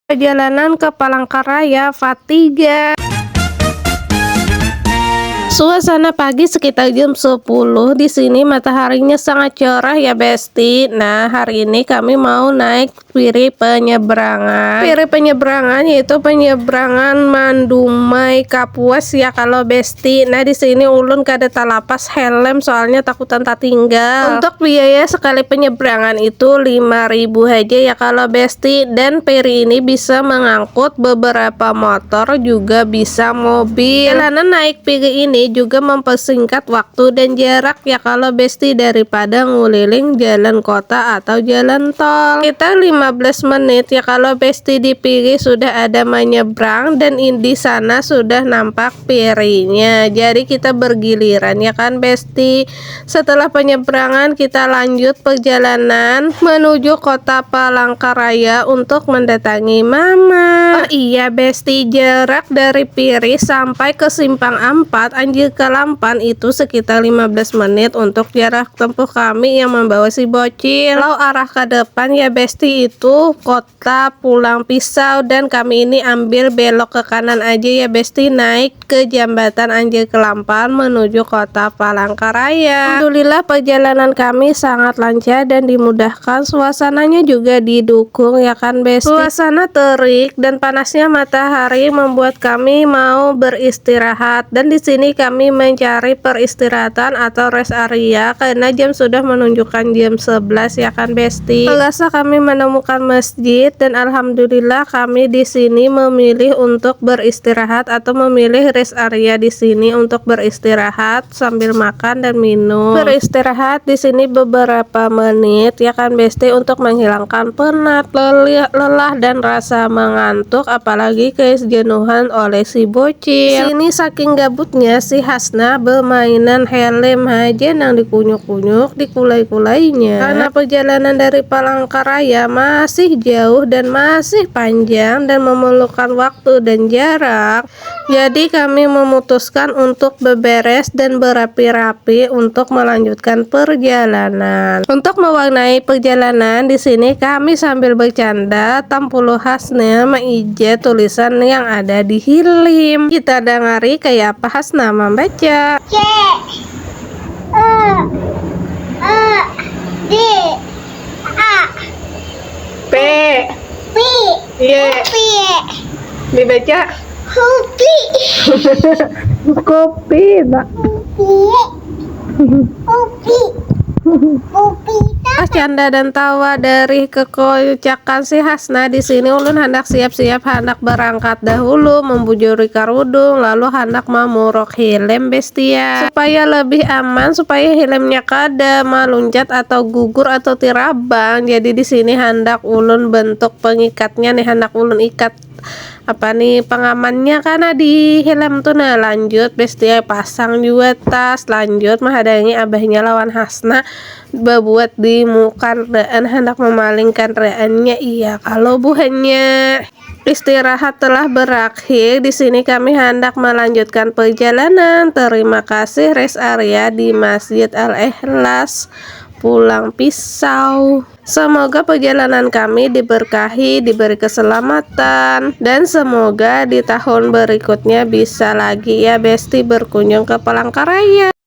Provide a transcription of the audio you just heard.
Perjalanan ke Palangkaraya Fat 3. Suasana pagi sekitar jam 10. Di sini mataharinya sangat cerah ya Besti. Nah, hari ini kami mau naik piri penyeberangan. Piri penyeberangan yaitu penyeberangan Mandumai Kapuas ya kalau Besti. Nah, di sini ulun kada talapas helm soalnya takutan tak tinggal. Untuk biaya sekali penyeberangan itu 5.000 aja ya kalau Besti, dan piri ini bisa mengangkut beberapa motor juga bisa mobil. Jalanan naik piri ini juga mempersingkat waktu dan jarak ya kalau Besti daripada nguliling jalan kota atau jalan tol. Kita 15 menit ya kalau Besti di piri sudah ada menyeberang, dan di sana sudah nampak pirinya. Jadi kita bergiliran ya kan Besti. Setelah penyeberangan kita lanjut perjalanan menuju kota Palangkaraya untuk mendatangi Mama. Oh iya Besti, jarak dari piri sampai ke simpang 4 Anjir Kelampan itu sekitar 15 menit untuk jarak tempuh kami yang membawa si bocil. Kalau arah ke depan ya Besti itu kota Pulang Pisau, dan kami ini ambil belok ke kanan aja ya Besti, naik ke jembatan Anjir Kelampan menuju kota Palangkaraya. Alhamdulillah perjalanan kami sangat lancar dan dimudahkan. Suasananya juga didukung ya kan Besti. Suasana terik dan panasnya matahari membuat kami mau beristirahat, dan di sini kami mencari peristirahatan atau rest area karena jam sudah menunjukkan jam 11 ya kan Besti. Selasa kami menemukan masjid, dan alhamdulillah kami di sini memilih untuk beristirahat atau memilih rest area di sini untuk beristirahat sambil makan dan minum. Beristirahat di sini beberapa menit ya kan Besti untuk menghilangkan penat, lelah dan rasa mengantuk, apalagi kejenuhan oleh si bocil. Sini saking gabutnya si Hasna bermainan helm aja nang dikunyuk-kunyuk, dikulai-kulainya. Karena perjalanan dari Palangkaraya masih jauh dan masih panjang dan memerlukan waktu dan jarak, jadi kami memutuskan untuk beberes dan berapi-rapi untuk melanjutkan perjalanan. Untuk mewarnai perjalanan di sini kami sambil bercanda tampulu Hasna menija tulisan yang ada di helm. Kita dengari kayak apa Hasna membaca. C E D A P P Y P dibaca Kopi kopi Pak. Kopi Kopi Canda dan tawa dari kekocakan si Hasna. Di sini ulun hendak siap-siap hendak berangkat dahulu membujuri karudung, lalu hendak memurok helm Bestia supaya lebih aman, supaya helmnya kada meluncat atau gugur atau tirabang. Jadi di sini hendak ulun bentuk pengikatnya nih, hendak ulun ikat apa nih pengamannya karena di helm tuh. Nah lanjut Bestia pasang juga tas, lanjut menghadangi abahnya lawan Hasna berbuat di muka rean hendak memalingkan reannya. Iya kalau buahnya istirahat telah berakhir, di sini kami hendak melanjutkan perjalanan. Terima kasih rest area di Masjid Al-Ikhlas Pulang Pisau. Semoga perjalanan kami diberkahi, diberi keselamatan, dan semoga di tahun berikutnya bisa lagi ya Besti berkunjung ke Palangkaraya.